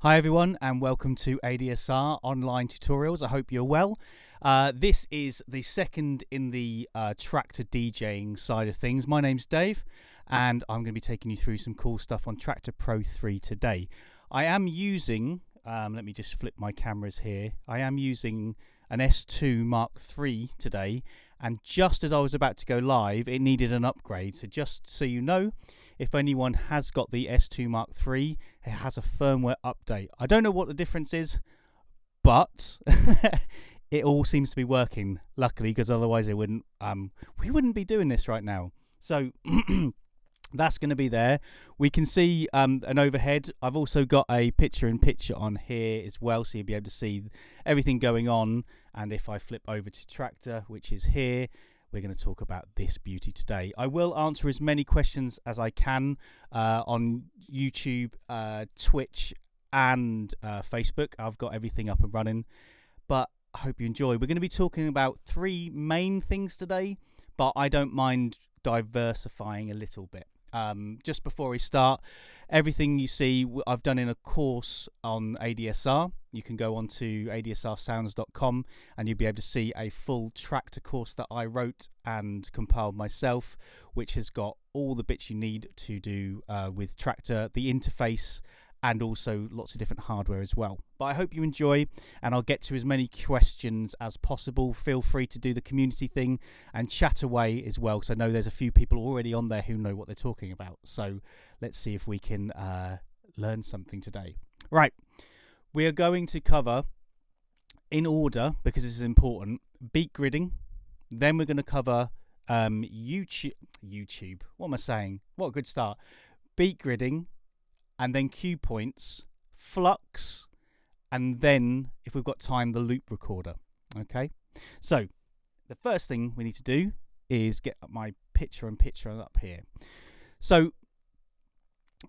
Hi everyone and welcome to ADSR online tutorials. I hope you're well. This is the second in the tractor DJing side of things. My name's Dave and I'm going to be taking you through some cool stuff on Tractor Pro 3 today. I am using, let me just flip my cameras here, I am using an S2 Mark III today, and just as I was about to go live it needed an upgrade. So just so you know, if anyone has got the S2 Mark III, it has a firmware update. I don't know what the difference is, but it all seems to be working, luckily, because otherwise it wouldn't we wouldn't be doing this right now. So that's going to be there. We can see an overhead. I've also got a picture-in-picture on here as well, so you'll be able to see everything going on. And if I flip over to Tractor, which is here, we're going to talk about this beauty today. I will answer as many questions as I can on YouTube, Twitch, and Facebook. I've got everything up and running, but I hope you enjoy. We're going to be talking about three main things today, but I don't mind diversifying a little bit. Just before we start, everything you see I've done in a course on ADSR. You can go on to adsrsounds.com and you'll be able to see a full tractor course that I wrote and compiled myself, which has got all the bits you need to do with tractor, the interface, and also lots of different hardware as well. But I hope you enjoy, and I'll get to as many questions as possible. Feel free to do the community thing and chat away as well, because I know there's a few people already on there who know what they're talking about. So let's see if we can learn something today. Right, we are going to cover, in order, because this is important, Beatgridding. Then we're going to cover YouTube. What am I saying? What a good start. Beatgridding. And then cue points, flux, and then, if we've got time, the loop recorder. Okay, so the first thing we need to do is get my picture-in-picture up here. So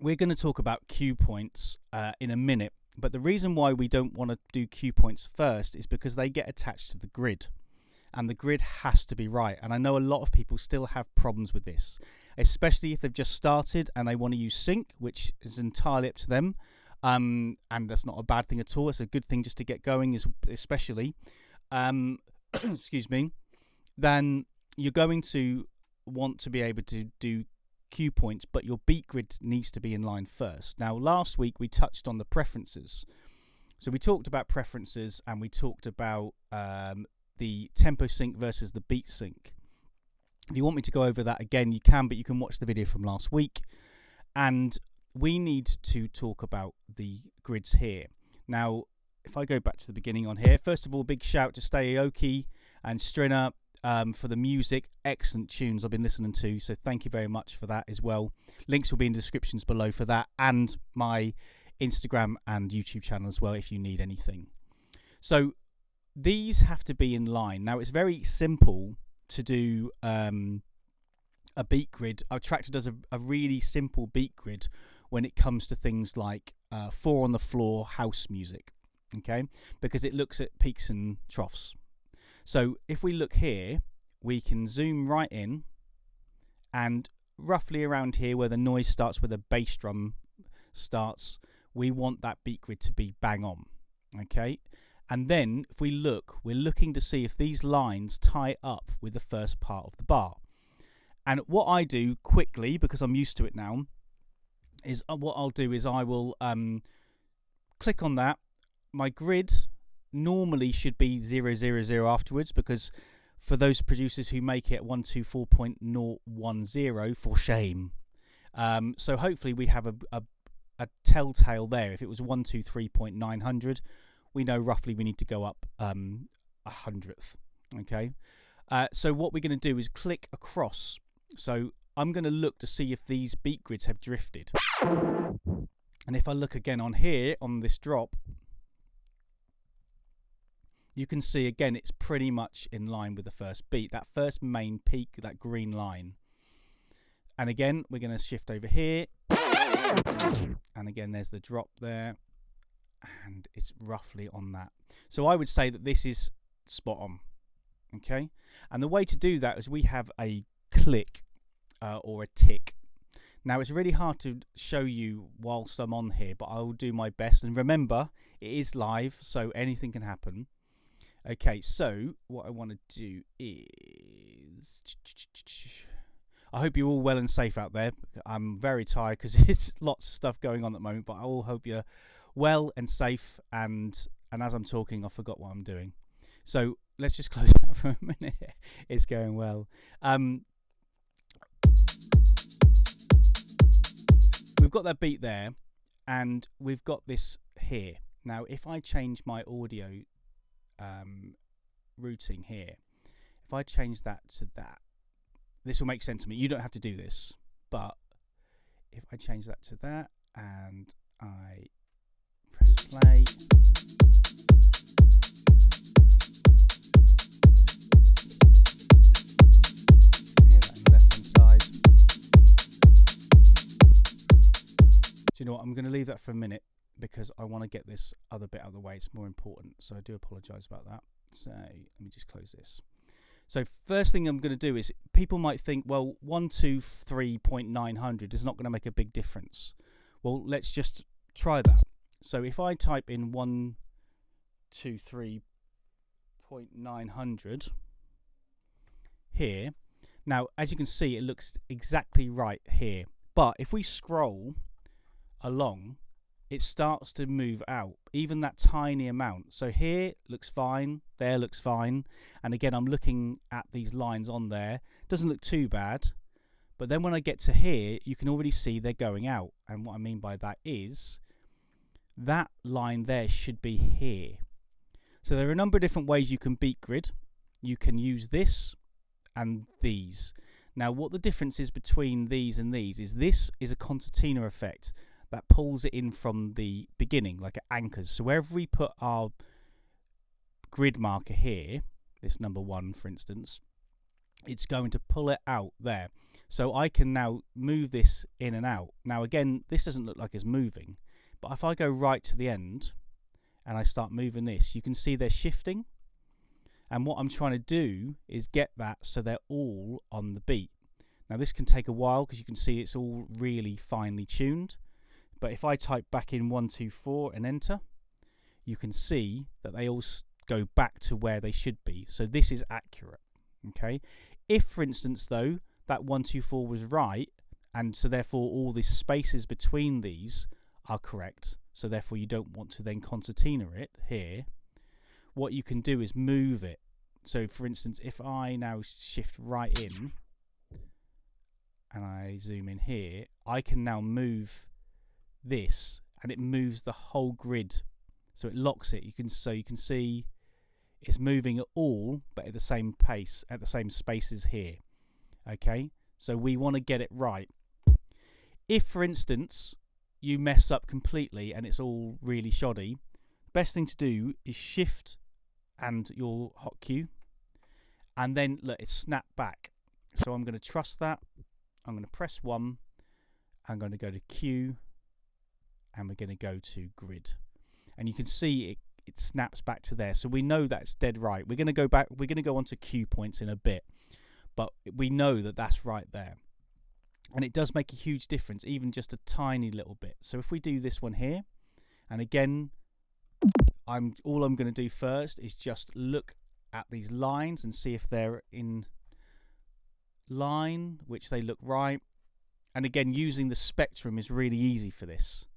we're going to talk about cue points in a minute, but the reason why we don't want to do cue points first is because they get attached to the grid, and the grid has to be right. And I know a lot of people still have problems with this, especially if they've just started and they want to use sync, which is entirely up to them. And that's not a bad thing at all. It's a good thing just to get going, especially. Excuse me. Then you're going to want to be able to do cue points, but your beat grid needs to be in line first. Now, last week we touched on the preferences. So we talked about preferences and we talked about the tempo sync versus the beat sync. If you want me to go over that again, you can, but you can watch the video from last week. And we need to talk about the grids here. Now, if I go back to the beginning on here, first of all, big shout to Stayoki and Stringer for the music. Excellent tunes I've been listening to, so thank you very much for that as well. Links will be in the descriptions below for that, and my Instagram and YouTube channel as well if you need anything. So these have to be in line. Now, it's very simple to do a beat grid. Our Tractor does a really simple beat grid when it comes to things like 4 on the floor house music, okay, because it looks at peaks and troughs. So if we look here, we can zoom right in, and roughly around here where the noise starts, where the bass drum starts, we want that beat grid to be bang on, okay. And then, if we look, we're looking to see if these lines tie up with the first part of the bar. And what I do quickly, because I'm used to it now, is what I'll do is I will click on that. My grid normally should be 000 afterwards, because for those producers who make it 124.010, for shame. So hopefully we have a telltale there. If it was 123.900, we know roughly we need to go up a hundredth. Okay, so what we're going to do is click across. So I'm going to look to see if these beat grids have drifted. And if I look again on here, on this drop, you can see again it's pretty much in line with the first beat, that first main peak, that green line. And again, we're going to shift over here. And again, there's the drop there. And it's roughly on that. So I would say that this is spot on. Okay, and the way to do that is we have a click or a tick. Now, it's really hard to show you whilst I'm on here, but I will do my best. And remember, it is live, so anything can happen. Okay, so what I want to do is... I hope you're all well and safe out there. I'm very tired because it's lots of stuff going on at the moment, but I all hope you're well and safe. And as I'm talking, I forgot what I'm doing. So let's just close that for a minute. It's going well. We've got that beat there, and we've got this here. Now, if I change my audio routing here, if I change that to that, this will make sense to me. You don't have to do this, but if I change that to that and I press play, hear that on the left hand side. Do you know what? I'm going to leave that for a minute because I want to get this other bit out of the way. It's more important, so I do apologise about that. So let me just close this. So first thing I'm going to do is, people might think, well, 123.900 is not going to make a big difference. Well, let's just try that. So if I type in 123.900 here, now as you can see, it looks exactly right here. But if we scroll along, it starts to move out, even that tiny amount. So here looks fine, there looks fine, and again I'm looking at these lines on there, doesn't look too bad, but then when I get to here, you can already see they're going out. And what I mean by that is that line there should be here. So there are a number of different ways you can beat grid. You can use this and these. Now what the difference is between these and these is, this is a concertina effect that pulls it in from the beginning, like it anchors. So wherever we put our grid marker here, this number 1 for instance, it's going to pull it out there. So I can now move this in and out. Now again, this doesn't look like it's moving, but if I go right to the end and I start moving this, you can see they're shifting. And what I'm trying to do is get that so they're all on the beat. Now this can take a while because you can see it's all really finely tuned. But if I type back in 124 and enter, you can see that they all go back to where they should be. So this is accurate. Okay. If, for instance, though, that 124 was right, and so therefore all the spaces between these are correct, so therefore you don't want to then concertina it here, what you can do is move it. So, for instance, if I now shift right in and I zoom in here, I can now move this, and it moves the whole grid, so it locks it. You can see it's moving it all, but at the same pace, at the same spaces here. Okay, so we want to get it right. If, for instance, you mess up completely and it's all really shoddy, the best thing to do is shift and your hotkey, and then look, it's snapped back. So I'm going to trust that. I'm going to press 1. I'm going to go to Q, and we're going to go to grid, and you can see it snaps back to there. So we know that's dead right. We're going to go back. We're going to go on to Q points in a bit, but we know that that's right there, and it does make a huge difference, even just a tiny little bit. So if we do this one here, and again, all I'm going to do first is just look at these lines and see if they're in line, which they look right. And again, using the spectrum is really easy for this.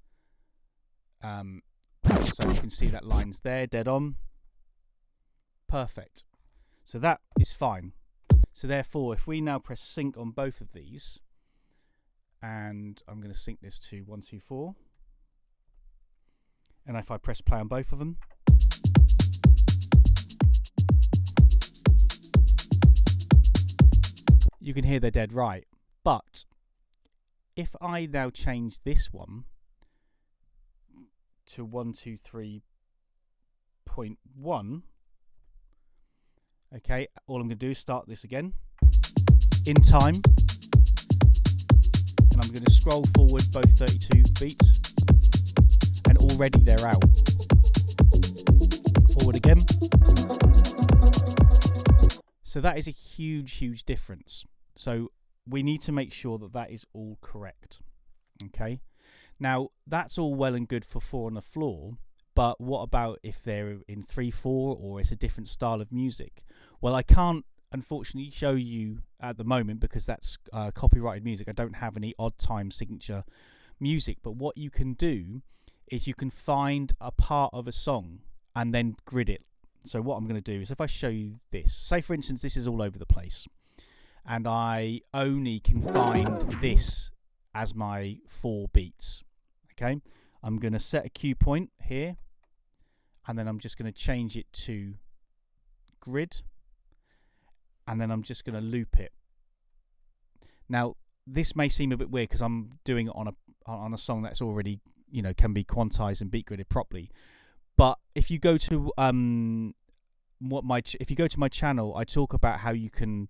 So you can see that line's there, dead on. Perfect. So that is fine. So therefore, if we now press sync on both of these, and I'm going to sync this to 124, and if I press play on both of them, you can hear they're dead right. But if I now change this one to 123.1, okay, all I'm going to do is start this again in time, and I'm going to scroll forward both 32 beats, and already they're out. Forward again. So that is a huge difference. So we need to make sure that that is all correct. Okay, now that's all well and good for 4 on the floor, but what about if they're in 3/4 or it's a different style of music? Well, I can't unfortunately show you at the moment because that's copyrighted music. I don't have any odd time signature music, but what you can do is you can find a part of a song and then grid it. So what I'm going to do is if I show you this, say for instance this is all over the place and I only can find this as my 4 beats. Okay, I'm going to set a cue point here and then I'm just going to change it to grid and then I'm just going to loop it. Now this may seem a bit weird because I'm doing it on a song that's already, you know, can be quantized and beat gridded properly. But if you go to if you go to my channel, I talk about how you can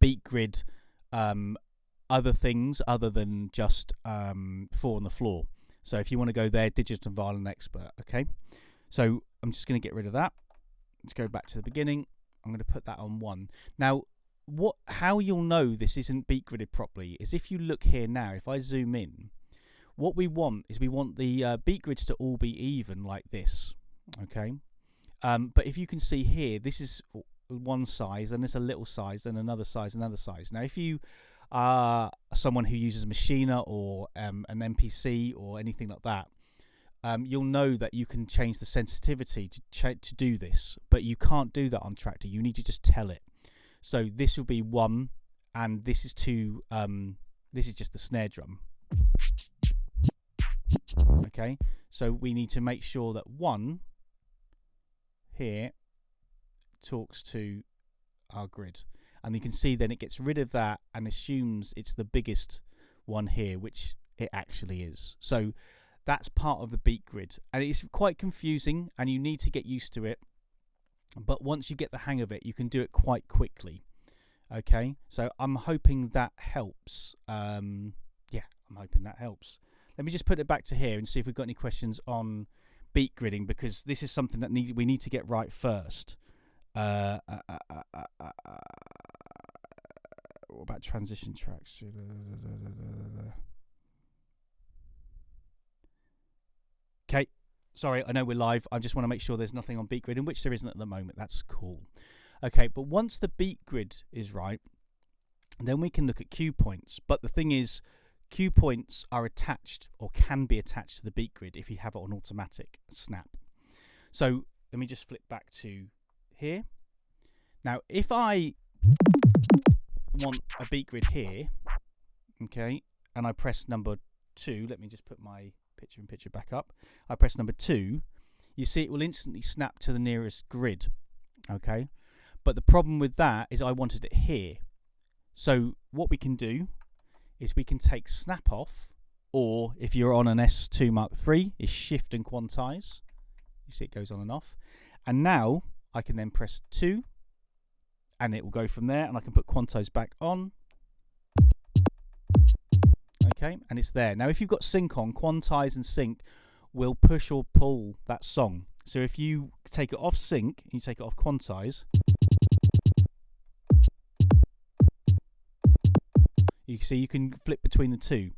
beat grid other things other than just 4 on the floor. So if you want to go there, Digital Violin Expert. Okay, so I'm just going to get rid of that. Let's go back to the beginning. I'm going to put that on 1. Now, how you'll know this isn't beat gridded properly is if you look here now. If I zoom in, what we want is the beat grids to all be even like this. Okay, but if you can see here, this is one size, and it's a little size, and another size, another size. Now, if you are someone who uses Machina or an MPC or anything like that, you'll know that you can change the sensitivity to do this, but you can't do that on Traktor. You need to just tell it. So this will be 1, and this is 2. This is just the snare drum. Okay, so we need to make sure that 1 here talks to our grid, and you can see then it gets rid of that and assumes it's the biggest one here, which it actually is. So that's part of the beat grid, and it's quite confusing and you need to get used to it, but once you get the hang of it you can do it quite quickly. Okay, so I'm hoping that helps. Yeah, I'm hoping that helps. Let me just put it back to here and see if we've got any questions on beat gridding, because this is something that we need to get right first. What about transition tracks? Okay, sorry, I know we're live. I just want to make sure there's nothing on beat gridding, which there isn't at the moment. That's cool. Okay, but once the beat grid is right, then we can look at cue points. But the thing is, cue points are attached or can be attached to the beat grid if you have it on automatic snap. So let me just flip back to here. Now, if I want a beat grid here, okay, and I press number 2, let me just put my picture back up. I press number 2, you see it will instantly snap to the nearest grid, okay? But the problem with that is I wanted it here. So what we can do is we can take snap off, or if you're on an S2 Mark III, is shift and quantize. You see it goes on and off. And now I can then press 2 and it will go from there, and I can put quantize back on. Okay, and it's there. Now if you've got sync on, quantize and sync will push or pull that song. So if you take it off sync and you take it off quantize, you see you can flip between the two.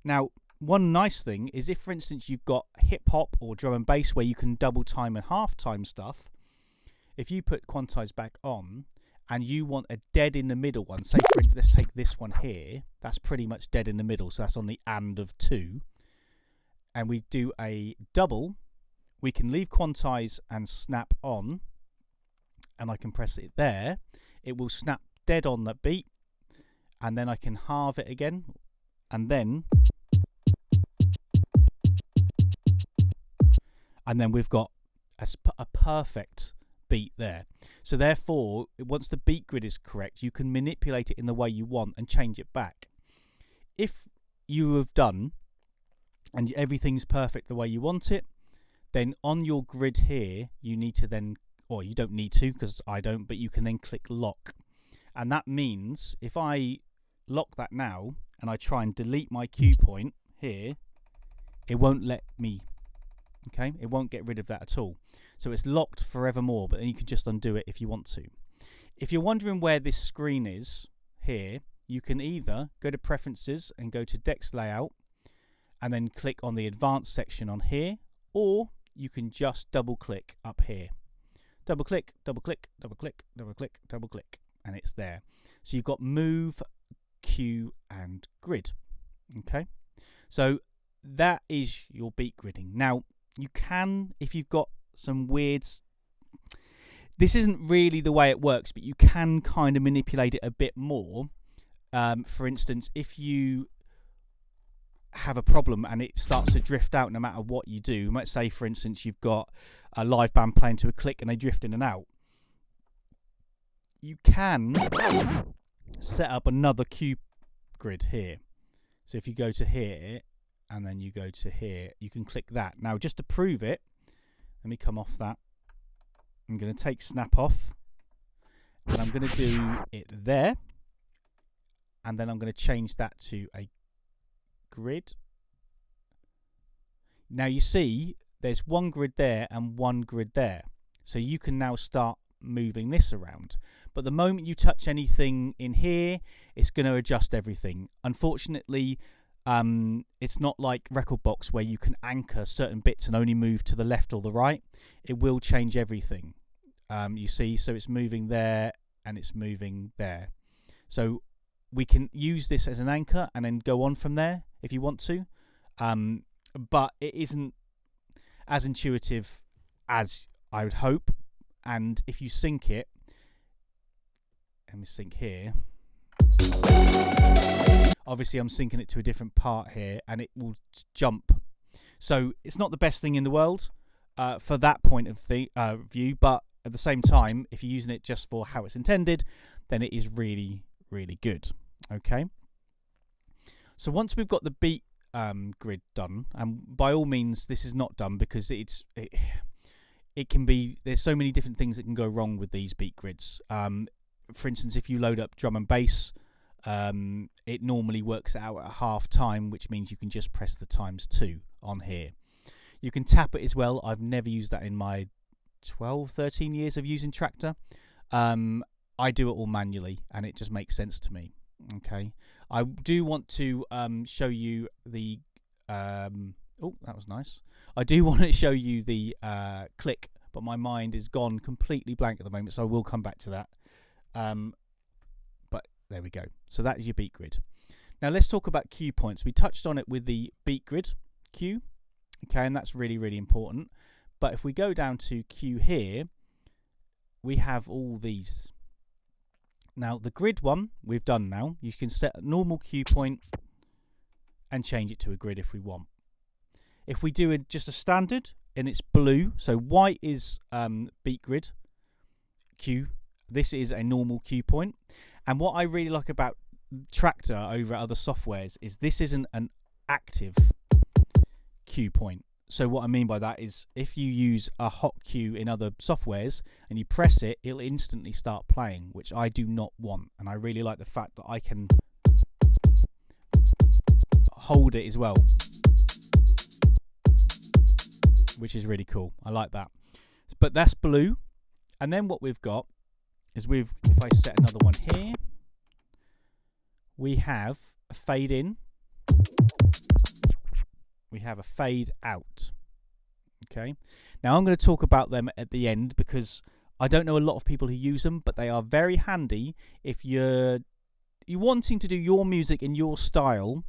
Now, one nice thing is if, for instance, you've got hip hop or drum and bass where you can double time and half time stuff, if you put quantize back on and you want a dead in the middle one, say for instance, let's take this one here, that's pretty much dead in the middle, so that's on the and of 2, and we do a double, we can leave quantize and snap on, and I can press it there, it will snap dead on that beat, and then I can halve it again, and then we've got a perfect beat there. So therefore, once the beat grid is correct, you can manipulate it in the way you want and change it back. If you have done and everything's perfect the way you want it, then on your grid here, you need to then, or you don't need to because I don't, but you can then click lock. And that means if I lock that now and I try and delete my cue point here, it won't let me. Okay, it won't get rid of that at all. So it's locked forevermore, but then you can just undo it if you want to. If you're wondering where this screen is here, you can either go to Preferences and go to Dex Layout and then click on the Advanced section on here, or you can just double click up here. Double click, double click, double click, double click, double click, and it's there. So you've got Move, Cue, and Grid. Okay, so that is your beat gridding. Now, you can, if you've got some weird, this isn't really the way it works, but you can kind of manipulate it a bit more. For instance, if you have a problem and it starts to drift out no matter what you do, you might say, for instance, you've got a live band playing to a click and they drift in and out, you can set up another cue grid here. So if you go to here and then you go to here, you can click that. Now, just to prove it, let me come off that. I'm going to take snap off and I'm going to do it there, and then I'm going to change that to a grid. Now you see there's one grid there and one grid there, so you can now start moving this around. But the moment you touch anything in here, it's going to adjust everything. Unfortunately, it's not like Rekordbox where you can anchor certain bits and only move to the left or the right. It will change everything. You see, so it's moving there and it's moving there. So we can use this as an anchor and then go on from there if you want to. But it isn't as intuitive as I would hope. And if you sync it, let me sync here. Obviously, I'm syncing it to a different part here, and it will jump. So it's not the best thing in the world for that point of the view, but at the same time, if you're using it just for how it's intended, then it is really, really good. Okay. So once we've got the beat grid done, and by all means, this is not done because it can be, there's so many different things that can go wrong with these beat grids. For instance, if you load up drum and bass, it normally works out at half time, which means you can just press the ×2 on here. You can tap it as well. I've never used that in my 13 years of using Traktor. I do it all manually, and it just makes sense to me. Okay, I do want to show you the oh, that was nice. I do want to show you the click, but my mind is gone completely blank at the moment, so I will come back to that. But there we go. So that is your beat grid. Now let's talk about cue points. We touched on it with the beat grid cue, okay, and that's really, really important. But if we go down to cue here, we have all these. Now the grid one we've done now. You can set a normal cue point and change it to a grid if we want. If we do just a standard and it's blue, so white is beat grid cue, this is a normal cue point. And what I really like about Traktor over other softwares is this isn't an active cue point. So what I mean by that is if you use a hot cue in other softwares and you press it, it'll instantly start playing, which I do not want. And I really like the fact that I can hold it as well, which is really cool. I like that. But that's blue. And then what we've got is if I set another one here, we have a fade in, we have a fade out. Okay, now I'm going to talk about them at the end because I don't know a lot of people who use them, but they are very handy if you're wanting to do your music in your style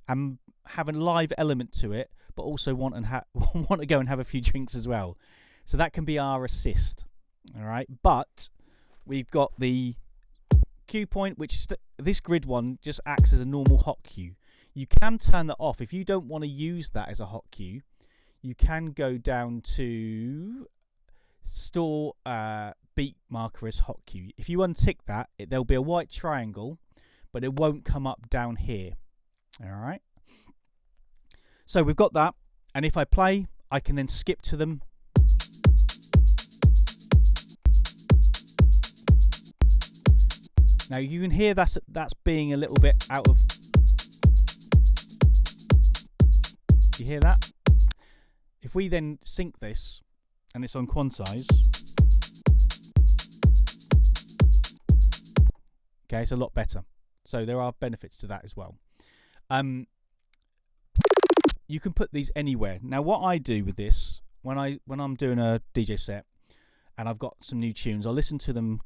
and have a live element to it, but also want to go and have a few drinks as well. So that can be our assist. All right, but we've got the cue point, which this grid one just acts as a normal hot cue. You can turn that off if you don't want to use that as a hot cue. You can go down to store beat marker as hot cue. If you untick that, there'll be a white triangle, but it won't come up down here. All right. So we've got that, and if I play, I can then skip to them. Now you can hear that's being a little bit out of. You hear that? If we then sync this and it's on quantize, okay, it's a lot better. So there are benefits to that as well. You can put these anywhere. Now what I do with this, when I'm doing a DJ set and I've got some new tunes, I'll listen to them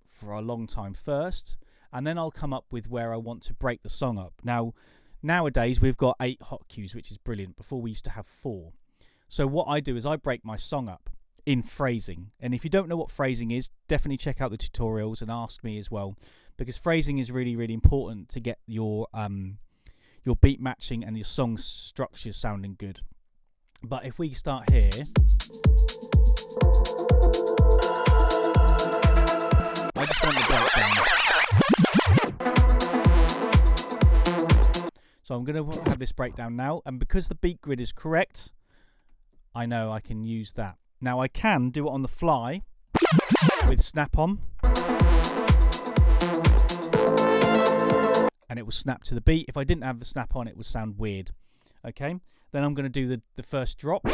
for a long time first, and then I'll come up with where I want to break the song up. Now nowadays we've got 8 hot cues, which is brilliant. Before we used to have 4. So what I do is I break my song up in phrasing. And if you don't know what phrasing is, definitely check out the tutorials and ask me as well, because phrasing is really, really important to get your beat matching and your song structure sounding good. But if we start here, I just want the breakdown. So I'm going to have this breakdown now, and because the beat grid is correct, I know I can use that. Now I can do it on the fly with snap-on, and it will snap to the beat. If I didn't have the snap-on, it would sound weird. Okay, then I'm going to do the first drop.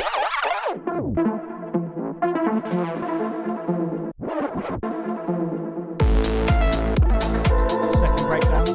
Second breakdown.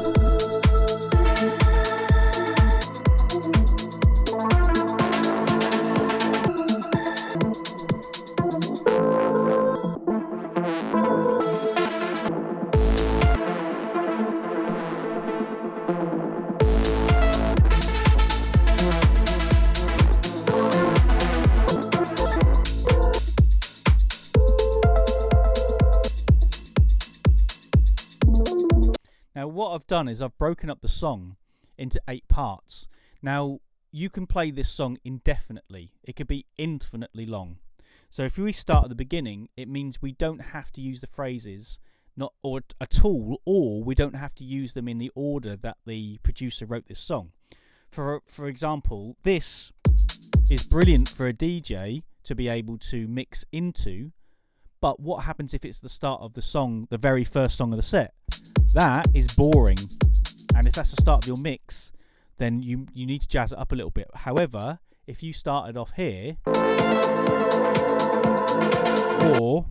Now what I've done is I've broken up the song into 8 parts. Now you can play this song indefinitely. It could be infinitely long. So if we start at the beginning, it means we don't have to use the phrases at all, or we don't have to use them in the order that the producer wrote this song. For example, this is brilliant for a DJ to be able to mix into, but what happens if it's the start of the song, the very first song of the set? That is boring, and if that's the start of your mix, then you need to jazz it up a little bit. However, if you started off here, or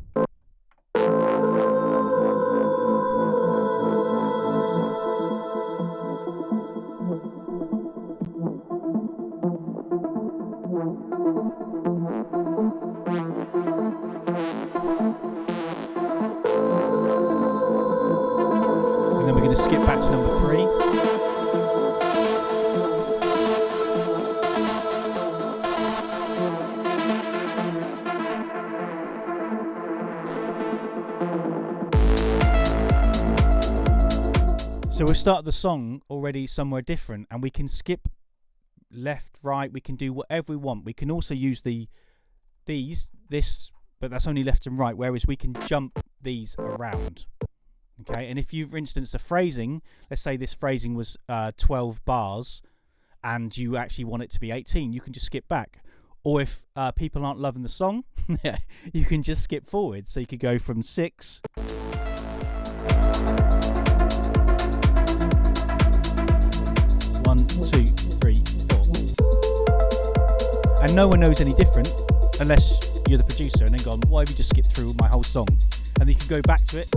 and then we're going to skip back to number 3. So we've started the song already somewhere different, and we can skip left, right, we can do whatever we want. We can also use this, but that's only left and right, whereas we can jump these around. Okay, and if you, for instance, a phrasing, let's say this phrasing was 12 bars, and you actually want it to be 18, you can just skip back. Or if people aren't loving the song, you can just skip forward. So you could go from 6... One, 2, 3, 4. And no one knows any different unless you're the producer and then gone, why have you just skipped through my whole song? And you can go back to it.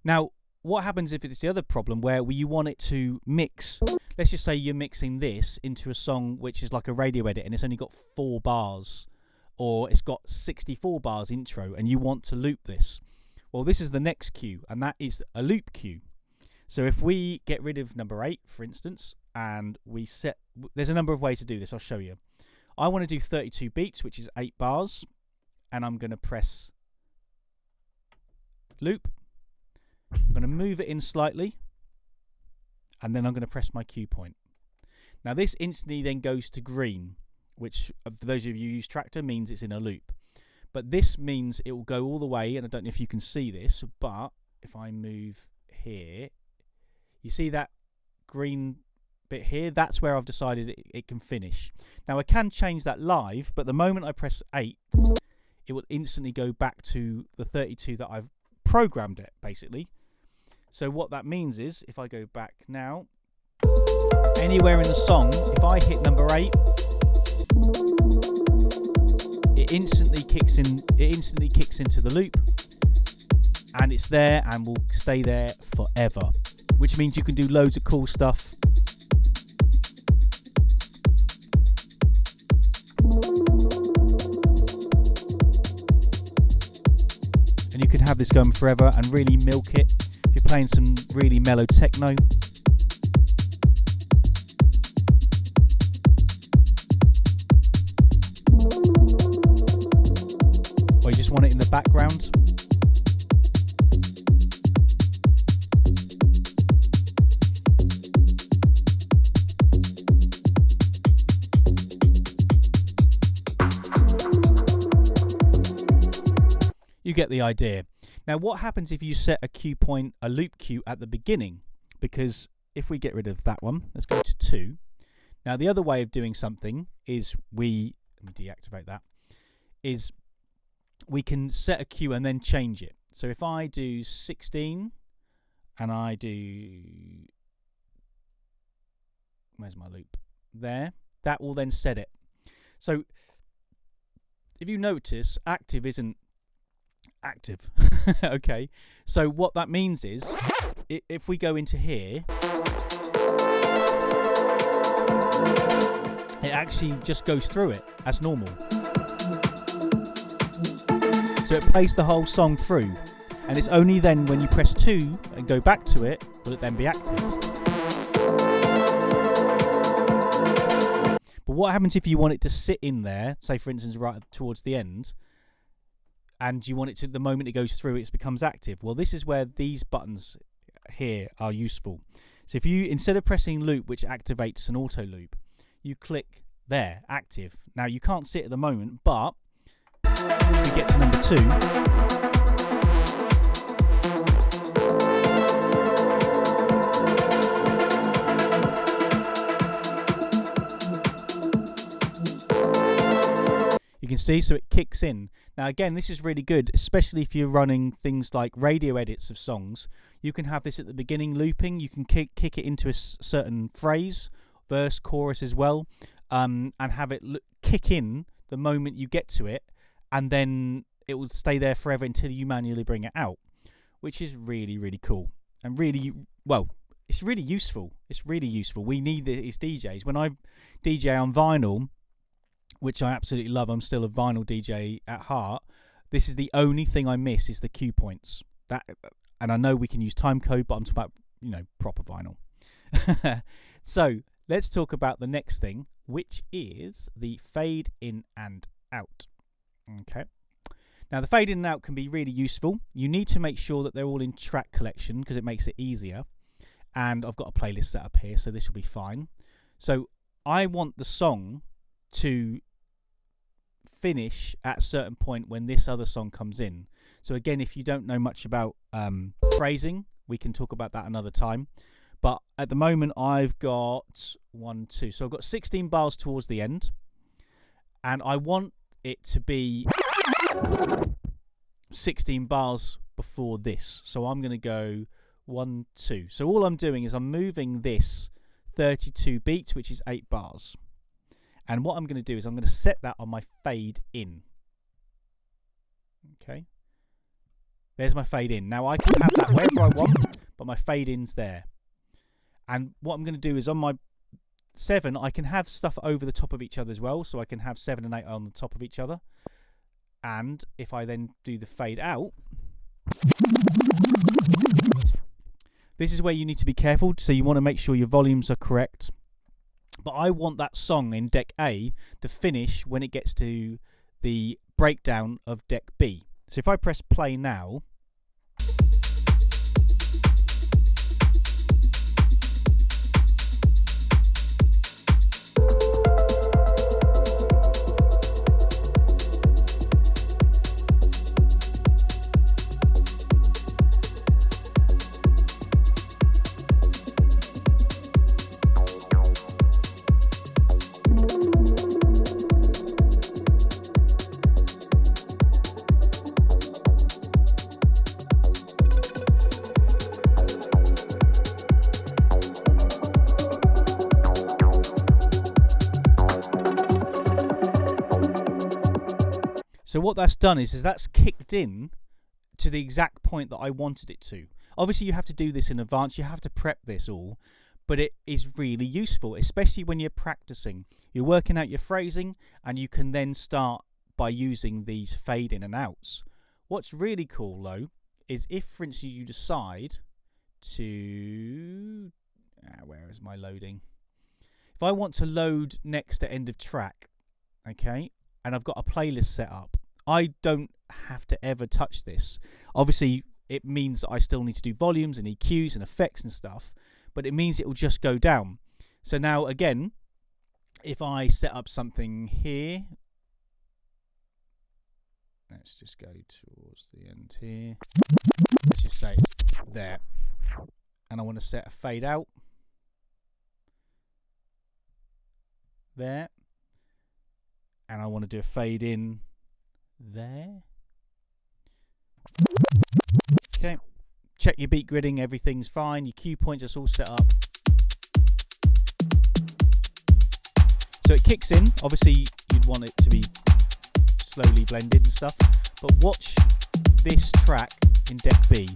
Now, what happens if it's the other problem where you want it to mix? Let's just say you're mixing this into a song which is like a radio edit and it's only got 4 bars, or it's got 64 bars intro, and you want to loop this. Well, this is the next cue, and that is a loop cue. So if we get rid of number 8, for instance, and we set... There's a number of ways to do this. I'll show you. I want to do 32 beats, which is 8 bars, and I'm going to press loop. I'm going to move it in slightly, and then I'm going to press my cue point. Now, this instantly then goes to green, which, for those of you who use Traktor, means it's in a loop. But this means it will go all the way, and I don't know if you can see this, but if I move here, you see that green bit here? That's where I've decided it can finish. Now, I can change that live, but the moment I press 8, it will instantly go back to the 32 that I've programmed it, basically. So what that means is, if I go back now, anywhere in the song, if I hit number 8, it instantly kicks in. It instantly kicks into the loop, and it's there and will stay there forever. Which means you can do loads of cool stuff. And you can have this going forever and really milk it if you're playing some really mellow techno. Or you just want it in the background. You get the idea. Now, what happens if you set a cue point, a loop cue at the beginning? Because if we get rid of that one, let's go to 2. Now, the other way of doing something is let me deactivate that, is we can set a cue and then change it. So if I do 16 and I do, where's my loop? There, that will then set it. So if you notice, active isn't active. Okay, so what that means is if we go into here, it actually just goes through it as normal. So it plays the whole song through, and it's only then when you press 2 and go back to it will it then be active. But what happens if you want it to sit in there, say for instance right towards the end, and you want it to, the moment it goes through, it becomes active? Well, this is where these buttons here are useful. So if you, instead of pressing loop, which activates an auto loop, you click there, active. Now, you can't see it at the moment, but if we get to number 2, you can see, so it kicks in. Now again, this is really good, especially if you're running things like radio edits of songs. You can have this at the beginning looping. You can kick it into a certain phrase, verse, chorus as well, and have it kick in the moment you get to it, and then it will stay there forever until you manually bring it out, which is really, really cool. And really, well, it's really useful. It's really useful. We need it as DJs. When I DJ on vinyl, which I absolutely love, I'm still a vinyl DJ at heart, this is the only thing I miss is the cue points. That, and I know we can use time code, but I'm talking about, you know, proper vinyl. So let's talk about the next thing, which is the fade in and out. Okay. Now the fade in and out can be really useful. You need to make sure that they're all in track collection because it makes it easier. And I've got a playlist set up here, so this will be fine. So I want the song to finish at a certain point when this other song comes in. So again, if you don't know much about phrasing, we can talk about that another time. But at the moment, I've got 1, 2. So I've got 16 bars towards the end, and I want it to be 16 bars before this. So I'm going to go 1, 2. So all I'm doing is I'm moving this 32 beats, which is 8 bars. And what I'm going to do is I'm going to set that on my fade in. Okay. There's my fade in. Now I can have that wherever I want, but my fade in's there. And what I'm going to do is on my 7, I can have stuff over the top of each other as well. So I can have 7 and 8 on the top of each other. And if I then do the fade out, this is where you need to be careful. So you want to make sure your volumes are correct. But I want that song in deck A to finish when it gets to the breakdown of deck B. So if I press play now, So what that's done is that's kicked in to the exact point that I wanted it to. Obviously, you have to do this in advance. You have to prep this all, but it is really useful, especially when you're practicing. You're working out your phrasing, and you can then start by using these fade in and outs. What's really cool, though, is if, for instance, you decide to... where is my loading? If I want to load next to end of track, okay, and I've got a playlist set up, I don't have to ever touch this. Obviously, it means that I still need to do volumes and EQs and effects and stuff, but it means it will just go down. So now, again, if I set up something here, let's just go towards the end here. Let's just say it's there. And I want to set a fade out. There. And I want to do a fade in there. Okay. Check your beat gridding, everything's fine. Your cue points are all set up. So it kicks in. Obviously, you'd want it to be slowly blended and stuff. But watch this track in deck B.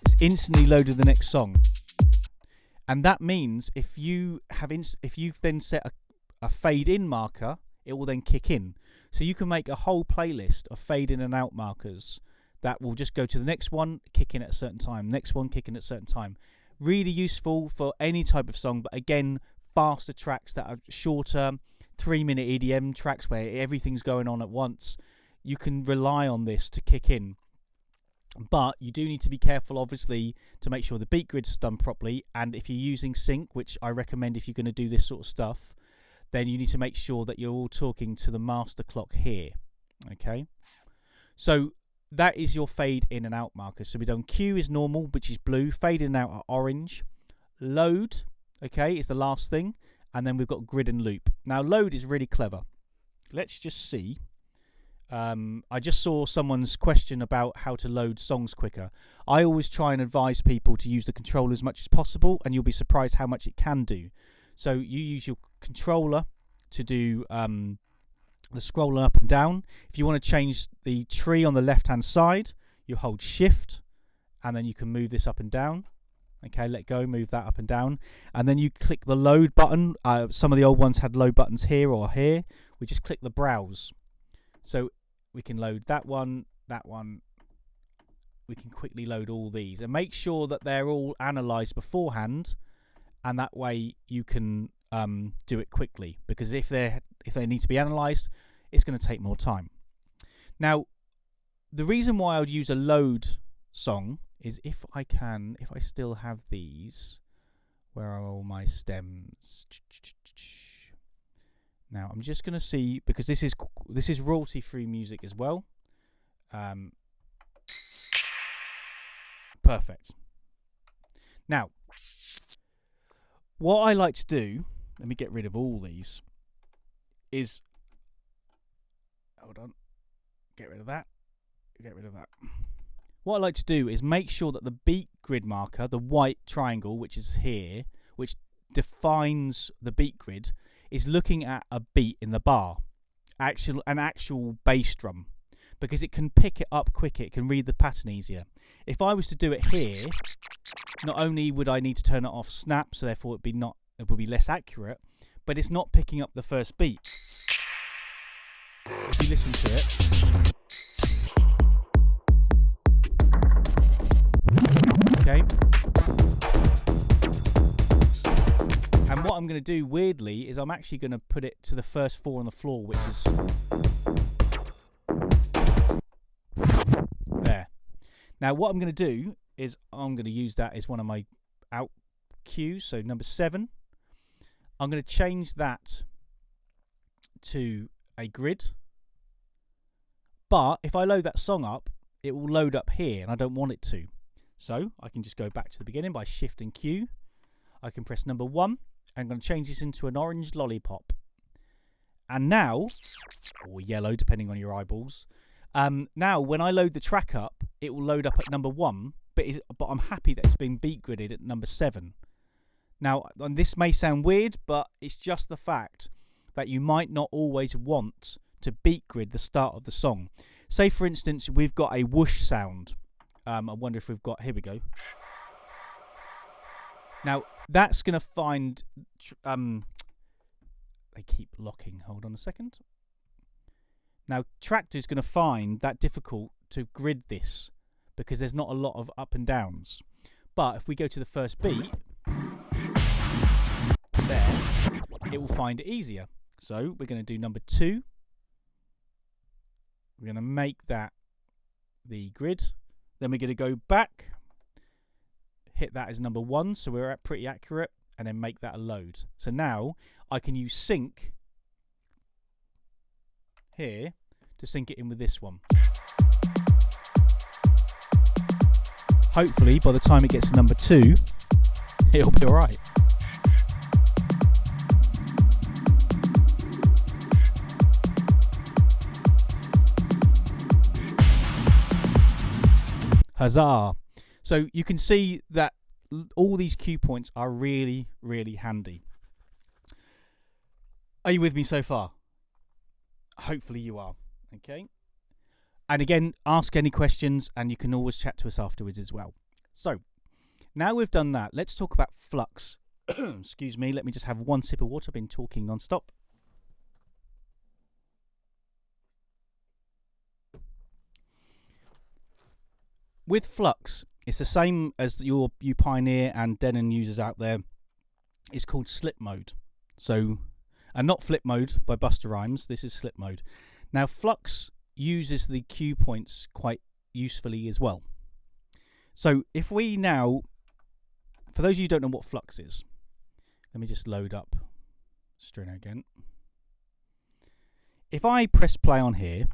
It's instantly loaded the next song. And that means if you've then set a fade in marker, it will then kick in. So you can make a whole playlist of fade in and out markers that will just go to the next one, kick in at a certain time, next one, kick in at a certain time. Really useful for any type of song, but again, faster tracks that are shorter, 3-minute EDM tracks where everything's going on at once. You can rely on this to kick in. But you do need to be careful, obviously, to make sure the beat grid's done properly. And if you're using sync, which I recommend if you're going to do this sort of stuff, then you need to make sure that you're all talking to the master clock here. Okay? So that is your fade in and out markers. So we've done Q is normal, which is blue. Fade in and out are orange. Load, okay, is the last thing. And then we've got grid and loop. Now, load is really clever. Let's just see. I just saw someone's question about how to load songs quicker. I always try and advise people to use the controller as much as possible, and you'll be surprised how much it can do. So you use your controller to do the scrolling up and down. If you want to change the tree on the left-hand side, you hold Shift, and then you can move this up and down. Okay, let go, move that up and down. And then you click the load button. Some of the old ones had load buttons here or here. We just click the browse. So we can load that one, that one. We can quickly load all these and make sure that they're all analysed beforehand, and that way you can do it quickly. Because if they need to be analysed, it's going to take more time. Now, the reason why I would use a load song is if I still have these. Where are all my stems? Now I'm just going to see, because this is royalty-free music as well. Perfect. Now, what I like to do, let me get rid of all these, is, hold on, get rid of that, get rid of that. What I like to do is make sure that the beat grid marker, the white triangle, which is here, which defines the beat grid, is looking at a beat in the bar, an actual bass drum, because it can pick it up quicker, it can read the pattern easier. If I was to do it here, not only would I need to turn it off snap, so therefore it would be less accurate, but it's not picking up the first beat. If you listen to it, okay. And what I'm going to do, weirdly, is I'm actually going to put it to the first 4 on the floor, which is there. Now, what I'm going to do is I'm going to use that as one of my out cues, so number 7. I'm going to change that to a grid. But if I load that song up, it will load up here, and I don't want it to. So I can just go back to the beginning by Shift and Q. I can press number 1. I'm going to change this into an orange lollipop. And now, or yellow, depending on your eyeballs. Now, when I load the track up, it will load up at number 1, but I'm happy that it's been beat gridded at number 7. Now, and this may sound weird, but it's just the fact that you might not always want to beat grid the start of the song. Say, for instance, we've got a whoosh sound. I wonder if we've got... Here we go. Now, that's going to find... they keep locking. Hold on a second. Now, Traktor's going to find that difficult to grid this because there's not a lot of up and downs. But if we go to the first beat, there, it will find it easier. So we're going to do number 2. We're going to make that the grid. Then we're going to go back, hit that as number 1, so we're at pretty accurate, and then make that a load. So now I can use sync here to sync it in with this one. Hopefully by the time it gets to number 2, it'll be alright. Huzzah! So you can see that all these cue points are really, really handy. Are you with me so far? Hopefully you are. Okay. And again, ask any questions and you can always chat to us afterwards as well. So, now we've done that, let's talk about flux. Excuse me, let me just have one sip of water. I've been talking non-stop. With flux, it's the same as you Pioneer and Denon users out there. It's called slip mode. So, and not flip mode by Busta Rhymes. This is slip mode. Now, flux uses the cue points quite usefully as well. So, if we now, for those of you who don't know what flux is, let me just load up Strino again. If I press play on here,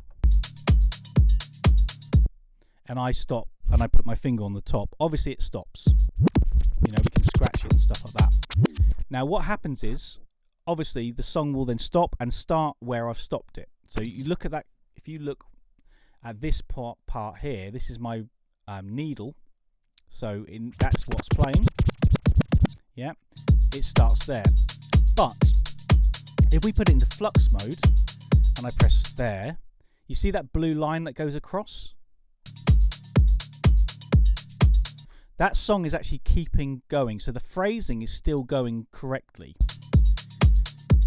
and I stop, and I put my finger on the top, obviously it stops. You know, we can scratch it and stuff like that. Now what happens is, obviously the song will then stop and start where I've stopped it. So you look at that, if you look at this part here, this is my needle. So that's what's playing. Yeah, it starts there. But if we put it into flux mode, and I press there, you see that blue line that goes across? That song is actually keeping going, so the phrasing is still going correctly.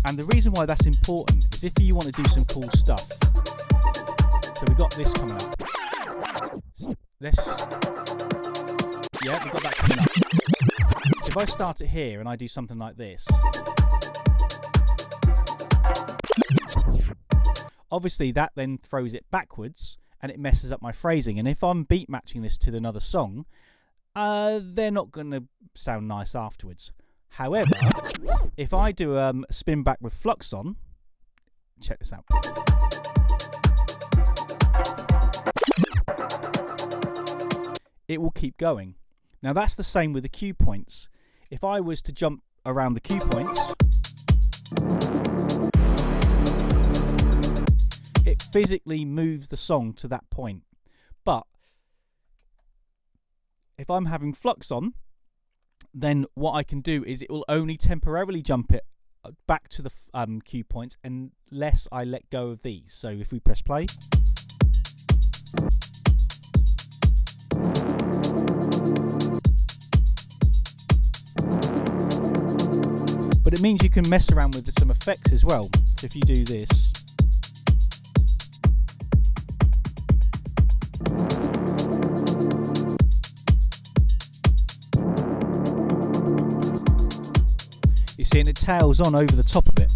And the reason why that's important is if you want to do some cool stuff. So we've got this coming up. Yeah, we've got that coming up. So if I start it here and I do something like this, obviously that then throws it backwards and it messes up my phrasing. And if I'm beat matching this to another song, they're not going to sound nice afterwards. However, if I do a spin back with flux on, check this out. It will keep going. Now that's the same with the cue points. If I was to jump around the cue points, it physically moves the song to that point. But if I'm having flux on, then what I can do is it will only temporarily jump it back to the cue points unless I let go of these. So if we press play, but it means you can mess around with some effects as well. So if you do this, you see, and it tails on over the top of it.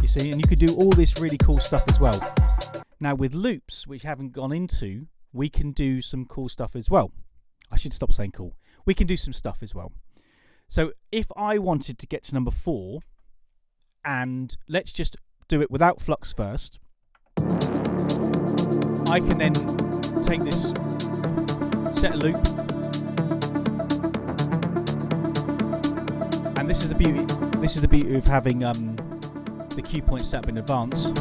You see, and you could do all this really cool stuff as well. Now with loops, which I haven't gone into, we can do some cool stuff as well. I should stop saying cool. We can do some stuff as well. So if I wanted to get to number 4, and let's just do it without flux first, I can then take this, set a loop, and this is the beauty. This is the beauty of having the cue points set up in advance.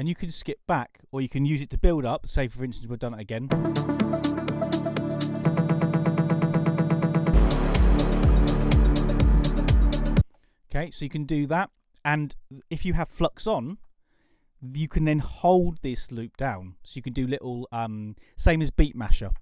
and you can skip back, or you can use it to build up. Say, for instance, we've done it again. Okay, so you can do that, and if you have flux on, you can then hold this loop down. So you can do little, same as Beat Masher.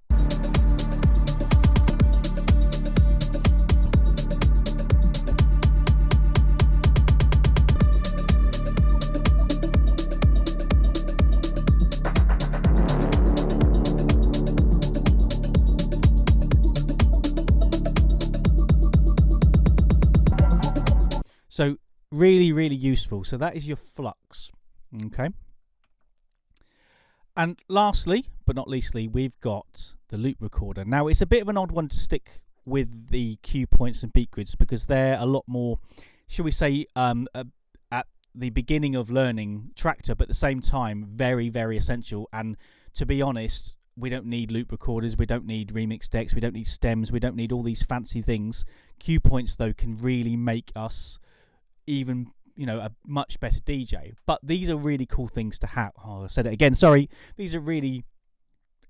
So really, really useful. So that is your flux. Okay. And lastly, but not leastly, we've got the loop recorder. Now, it's a bit of an odd one to stick with the cue points and beat grids because they're a lot more, shall we say, at the beginning of learning Traktor, but at the same time, very, very essential. And to be honest, we don't need loop recorders, we don't need remix decks, we don't need stems, we don't need all these fancy things. Cue points, though, can really make us even, a much better DJ. But these are really cool things to have. Oh, I said it again, sorry. These are really,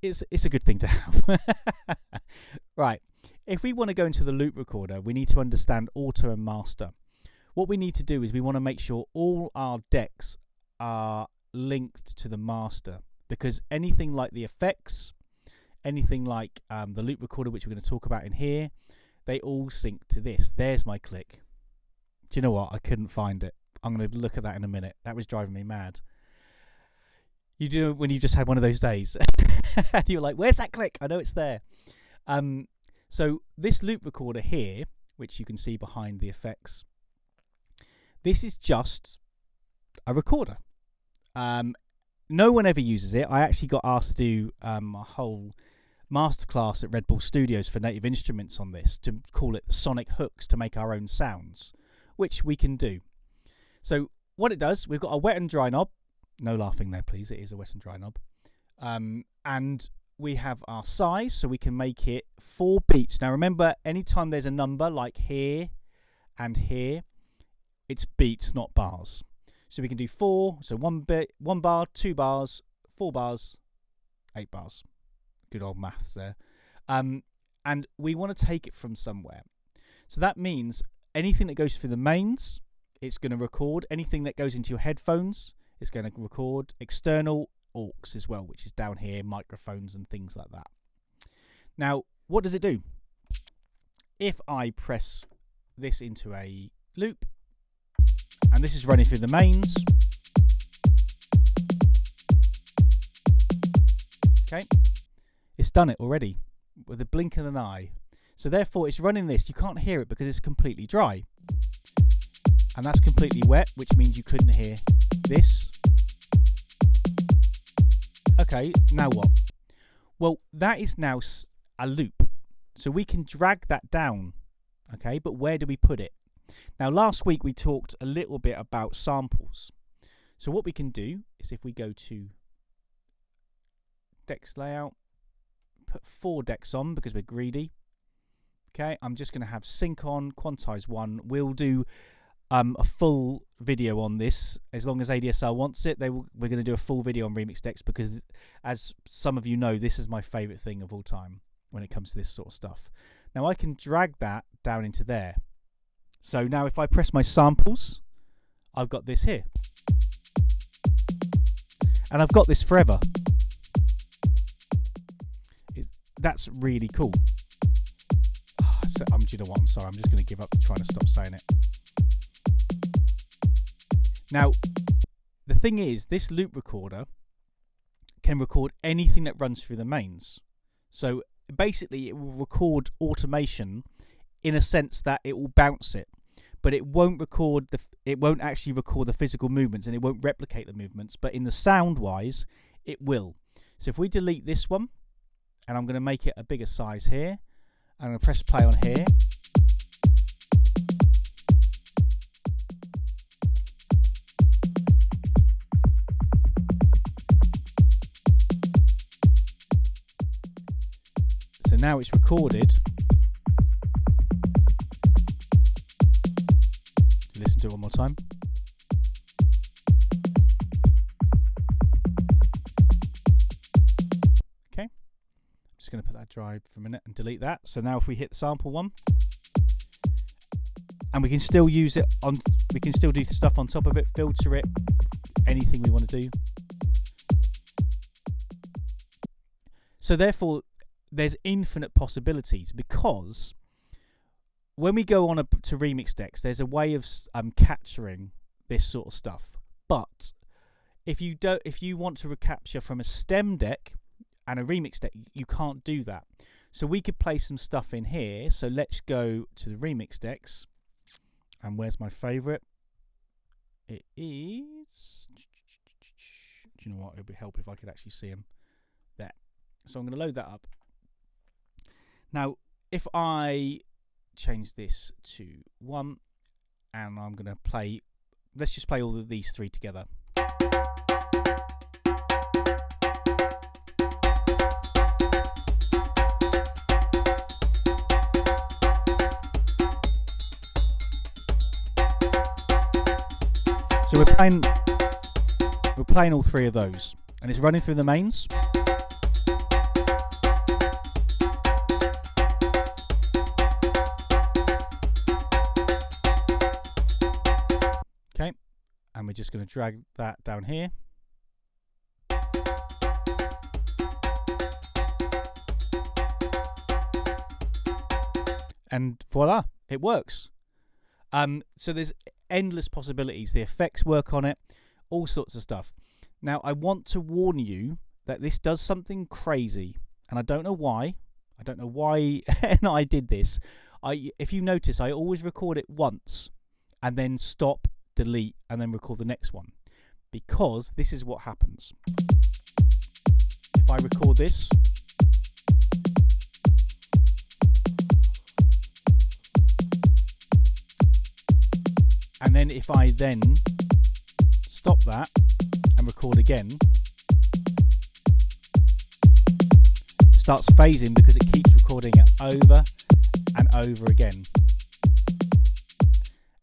it's a good thing to have. Right, if we want to go into the loop recorder, we need to understand auto and master. What we need to do is we want to make sure all our decks are linked to the master, because anything like the effects, anything like the loop recorder, which we're going to talk about in here, they all sync to this. There's my click. Do you know what? I couldn't find it. I'm going to look at that in a minute. That was driving me mad. You do when you've just had one of those days. You're like, where's that click? I know it's there. So this loop recorder here, which you can see behind the effects, this is just a recorder. No one ever uses it. I actually got asked to do a whole masterclass at Red Bull Studios for Native Instruments on this, to call it sonic hooks to make our own sounds, which we can do. So what it does, we've got a wet and dry knob. No laughing there, please. It is a wet and dry knob. And we have our size, so we can make it 4 beats. Now remember, anytime there's a number like here and here, it's beats, not bars. So we can do 4, so 1 bar, 2 bars, 4 bars, 8 bars. Good old maths there. And we want to take it from somewhere. So that means anything that goes through the mains, it's going to record. Anything that goes into your headphones, it's going to record. External aux as well, which is down here, microphones and things like that. Now, what does it do? If I press this into a loop, and this is running through the mains, okay, it's done it already with a blink of an eye. So therefore, it's running this. You can't hear it because it's completely dry. And that's completely wet, which means you couldn't hear this. Okay, now what? Well, that is now a loop. So we can drag that down. Okay, but where do we put it? Now, last week we talked a little bit about samples. So what we can do is if we go to decks layout, put 4 decks on because we're greedy. Okay, I'm just going to have sync on, quantize 1. We'll do a full video on this as long as ADSR wants it. We're going to do a full video on remix decks because, as some of you know, this is my favourite thing of all time when it comes to this sort of stuff. Now I can drag that down into there. So now if I press my samples, I've got this here. And I've got this forever. That's really cool. Do you know what? I'm sorry. I'm just going to give up trying to stop saying it. Now, the thing is, this loop recorder can record anything that runs through the mains. So basically, it will record automation in a sense that it will bounce it, but it won't record it won't actually record the physical movements, and it won't replicate the movements. But in the sound wise, it will. So if we delete this one, and I'm going to make it a bigger size here, I'm going to press play on here. So now it's recorded. Listen to it one more time. dry for a minute and delete that. So now if we hit the sample one, and we can still use it on, we can still do stuff on top of it, filter it, anything we want to do. So therefore, there's infinite possibilities, because when we go on to remix decks, there's a way of capturing this sort of stuff. But if you want to recapture from a stem deck and a remix deck, you can't do that. So we could play some stuff in here. So let's go to the remix decks. And where's my favorite? It is... Do you know what? It would help if I could actually see them. There. So I'm going to load that up. Now, if I change this to 1, and I'm going to play... Let's just play all of these 3 together. So we're playing all 3 of those, and it's running through the mains. Okay, and we're just going to drag that down here. And voila, it works. So there's endless possibilities. The effects work on it, all sorts of stuff. Now, I want to warn you that this does something crazy, and I don't know why. I don't know why I did this. If you notice, I always record it once and then stop, delete, and then record the next one, because this is what happens. If I record this, and then if I then stop that and record again, it starts phasing because it keeps recording it over and over again.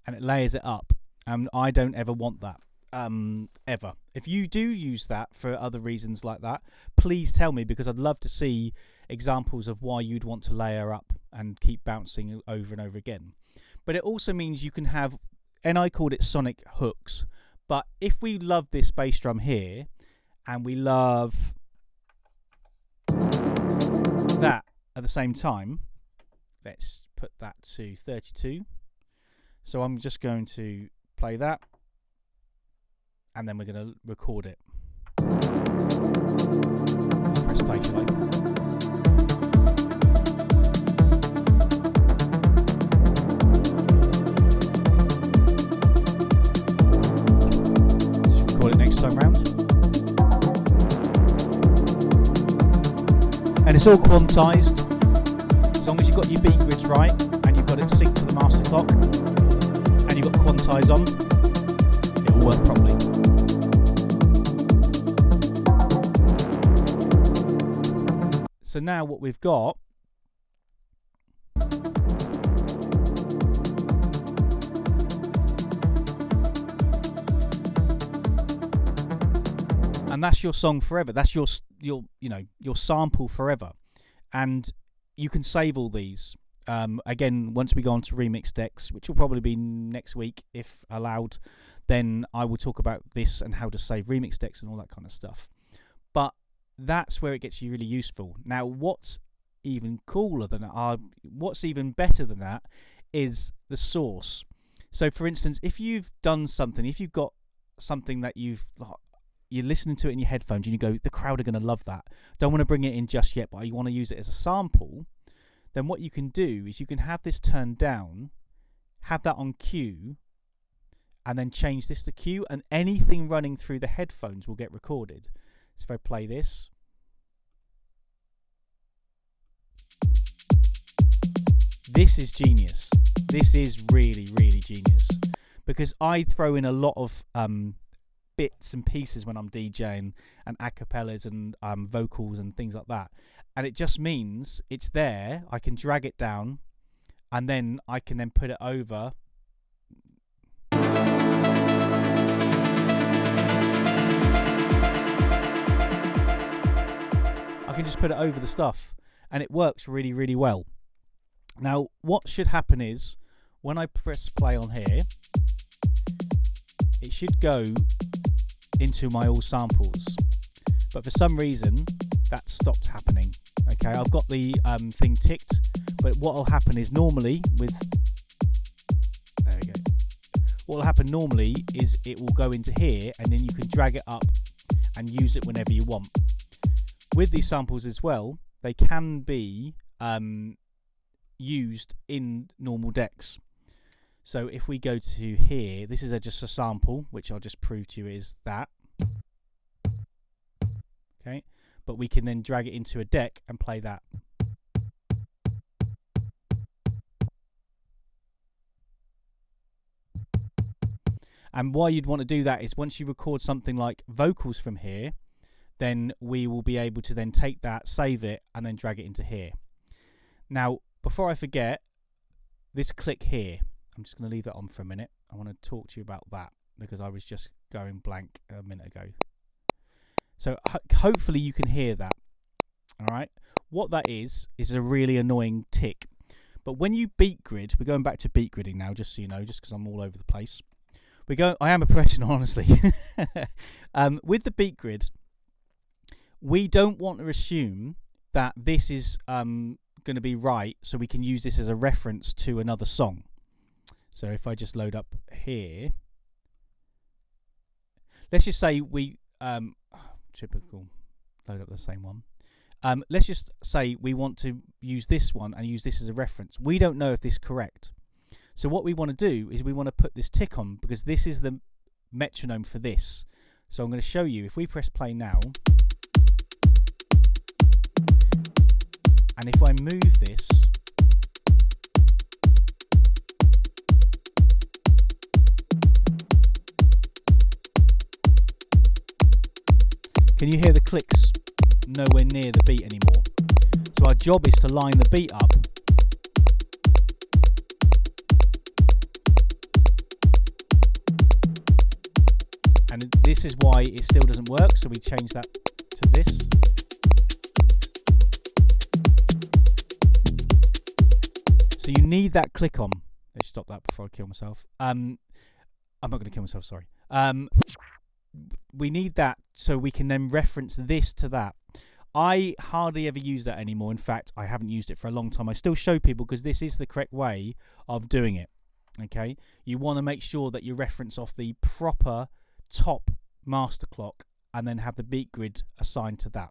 And it layers it up. And I don't ever want that. Ever. If you do use that for other reasons like that, please tell me, because I'd love to see examples of why you'd want to layer up and keep bouncing over and over again. But it also means you can have, and I called it sonic hooks, but if we love this bass drum here and we love that at the same time, let's put that to 32. So I'm just going to play that, and then we're going to record it. Press play, shall I? Time round, and it's all quantized. As long as you've got your beat grids right and you've got it synced to the master clock and you've got quantize on, it will work properly. So now what we've got and that's your song forever. That's your sample forever, and you can save all these. Again, once we go on to remix decks, which will probably be next week if allowed, then I will talk about this and how to save remix decks and all that kind of stuff. But that's where it gets you really useful. Now, what's even cooler than that, what's even better than that, is the source. So, for instance, if you've done something, if you've got something that you're listening to it in your headphones and you go, the crowd are going to love that, don't want to bring it in just yet, but you want to use it as a sample, then what you can do is you can have this turned down, have that on Q, and then change this to Q, and anything running through the headphones will get recorded. So if I play this, this is genius. This is really, really genius, because I throw in a lot of bits and pieces when I'm DJing, and acapellas and vocals and things like that, and it just means it's there. I can drag it down, and then I can then put it over. I can just put it over the stuff, and it works really, really well. Now, what should happen is when I press play on here, it should go into my all samples, but for some reason that stopped happening. Okay, I've got the thing ticked, but what will happen is normally with there we go. What will happen normally is it will go into here, and then you can drag it up and use it whenever you want. With these samples as well, they can be used in normal decks. So if we go to here, this is just a sample, which I'll just prove to you is that. Okay, but we can then drag it into a deck and play that. And why you'd want to do that is once you record something like vocals from here, then we will be able to then take that, save it, and then drag it into here. Now, before I forget, this click here, I'm just going to leave that on for a minute. I want to talk to you about that because I was just going blank a minute ago. So hopefully you can hear that. All right. What that is a really annoying tick. But when you beat grid, we're going back to beat gridding now, just so you know, just because I'm all over the place. I am a professional, honestly. With the beat grid, we don't want to assume that this is going to be right, so we can use this as a reference to another song. So if I just load up here, let's just say we typical load up the same one. Let's just say we want to use this one and use this as a reference. We don't know if this is correct. So what we want to do is we want to put this tick on because this is the metronome for this. So I'm going to show you. If we press play now, and if I move this, can you hear the clicks nowhere near the beat anymore? So our job is to line the beat up. And this is why it still doesn't work, so we change that to this. So you need that click on. Let's stop that before I kill myself. I'm not going to kill myself, sorry. We need that so we can then reference this to that. I hardly ever use that anymore. In fact, I haven't used it for a long time. I still show people because this is the correct way of doing it. Okay, you want to make sure that you reference off the proper top master clock and then have the beat grid assigned to that.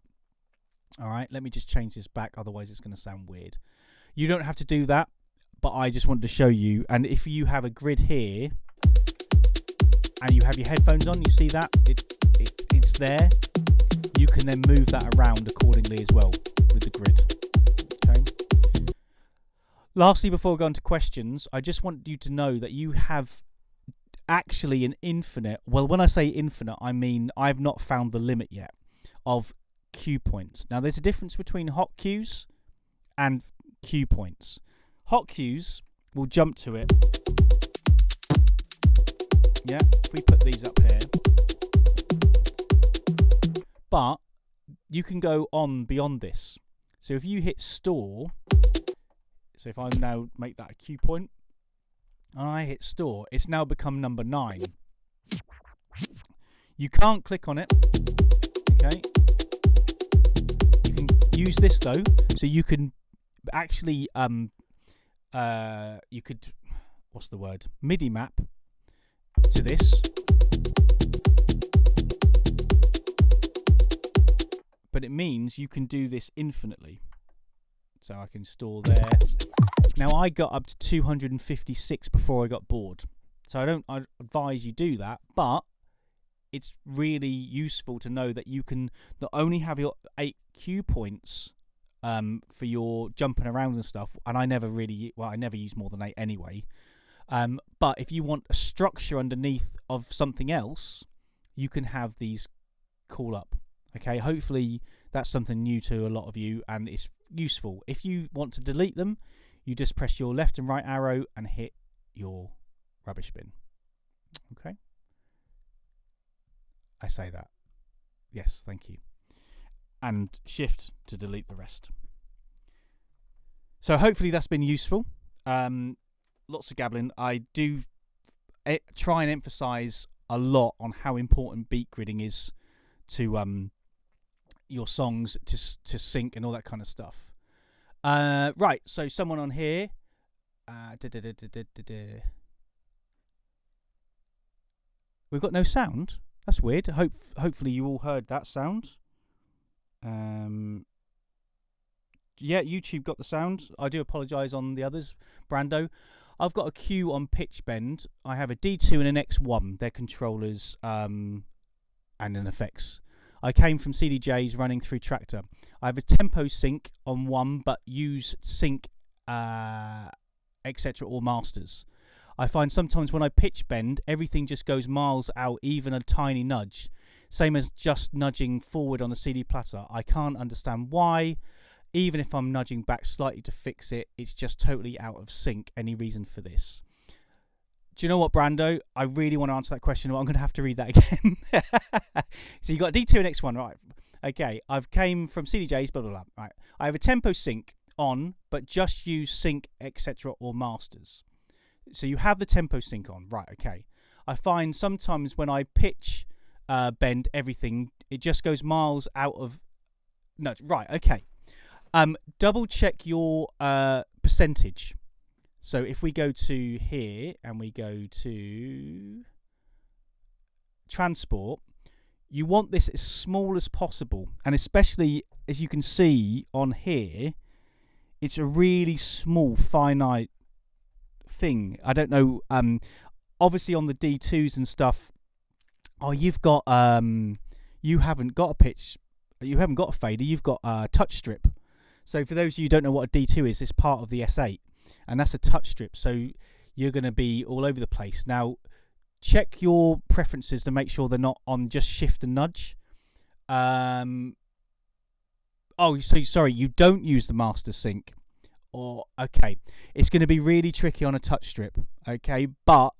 All right, let me just change this back, otherwise it's going to sound weird. You don't have to do that, but I just wanted to show you. And if you have a grid here and you have your headphones on, you see that it's there, you can then move that around accordingly as well with the grid. Okay. Lastly, before we go on to questions, I just want you to know that you have actually an infinite, well, when I say infinite, I mean I've not found the limit yet of cue points. Now, there's a difference between hot cues and cue points. Hot cues will jump to it. Yeah, if we put these up here. But you can go on beyond this. So if you hit store, so if I now make that a cue point, and I hit store, it's now become number 9. You can't click on it. Okay. You can use this though, so you can actually you could, what's the word, MIDI map to this, but it means you can do this infinitely. So I can store there. Now I got up to 256 before I got bored, so I advise you do that, but it's really useful to know that you can not only have your 8 cue points for your jumping around and stuff, and I never use more than 8 anyway, but if you want a structure underneath of something else, you can have these call up. Okay, hopefully that's something new to a lot of you and it's useful. If you want to delete them, you just press your left and right arrow and hit your rubbish bin. Okay, I say that. Yes, thank you. And shift to delete the rest. So hopefully that's been useful. Lots of gabbling. I do try and emphasize a lot on how important beat gridding is to your songs to sync and all that kind of stuff. Right, so someone on here. We've got no sound. That's weird. Hopefully you all heard that sound. Yeah, YouTube got the sound. I do apologise on the others. Brando, I've got a Q on pitch bend. I have a D2 and an X1. They're controllers and an effects. I came from CDJs running through Traktor. I have a tempo sync on one, but use sync, etc. or masters. I find sometimes when I pitch bend, everything just goes miles out, even a tiny nudge. Same as just nudging forward on the CD platter. I can't understand why. Even if I'm nudging back slightly to fix it, it's just totally out of sync. Any reason for this? Do you know what, Brando? I really want to answer that question, but I'm going to have to read that again. So you got D2 and X1, right? Okay, I've came from CDJs, blah, blah, blah. Right. I have a tempo sync on, but just use sync, etc. or masters. So you have the tempo sync on, right? Okay. I find sometimes when I pitch bend everything, it just goes miles out of nudge. Right, okay. Double check your percentage. So if we go to here and we go to transport, you want this as small as possible. And especially, as you can see on here, it's a really small, finite thing. I don't know. Obviously on the D2s and stuff, you've got you haven't got a pitch, you haven't got a fader, you've got a touch strip. So for those of you who don't know what a D2 is, it's part of the S8, and that's a touch strip. So you're going to be all over the place. Now, check your preferences to make sure they're not on just shift and nudge. So sorry, you don't use the master sync. Or okay, it's going to be really tricky on a touch strip. Okay, but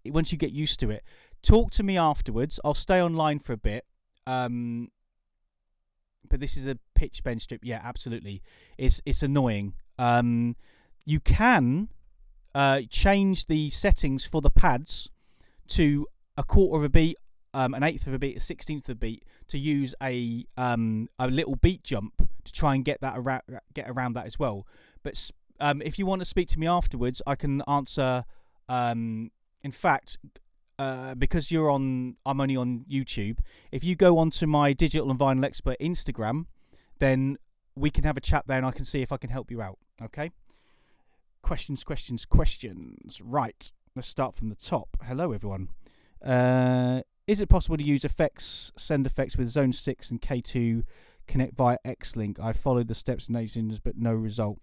once you get used to it, talk to me afterwards. I'll stay online for a bit. But this is a pitch bend strip. Yeah, absolutely. It's annoying. You can change the settings for the pads to a quarter of a beat, an eighth of a beat, a 16th of a beat, to use a little beat jump to try and get around that as well. But if you want to speak to me afterwards, I can answer. In fact, because I'm only on YouTube. If you go onto my Digital and Vinyl Expert Instagram, then we can have a chat there, and I can see if I can help you out. Okay? Questions. Right. Let's start from the top. Hello, everyone. Is it possible to use effects, send effects with Zone 6 and K2 connect via X-Link? I followed the steps in Nations, but no result.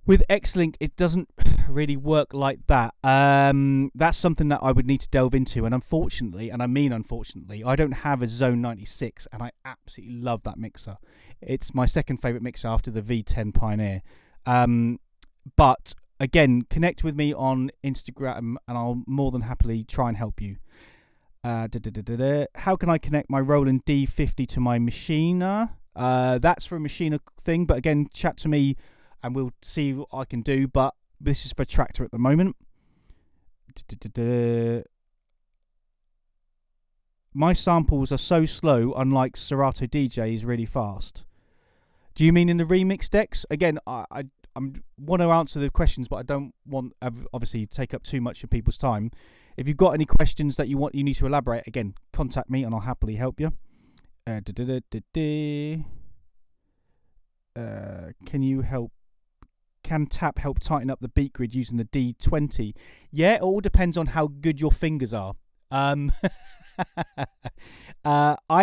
With X-Link, it doesn't really work like that. That's something that I would need to delve into. And unfortunately, and I mean unfortunately, I don't have a Zone 96, and I absolutely love that mixer. It's my second favourite mixer after the V10 Pioneer. But again, connect with me on Instagram, and I'll more than happily try and help you. How can I connect my Roland D50 to my Machiner? That's for a Machiner thing, but again, chat to me and we'll see what I can do. But this is for Traktor at the moment. My samples are so slow, unlike Serato DJ is really fast. Do you mean in the remix decks? Again, I want to answer the questions, but I don't want obviously take up too much of people's time. If you've got any questions that you need to elaborate, again, contact me and I'll happily help you. Can you help? Can tap help tighten up the beat grid using the D20? Yeah, it all depends on how good your fingers are. I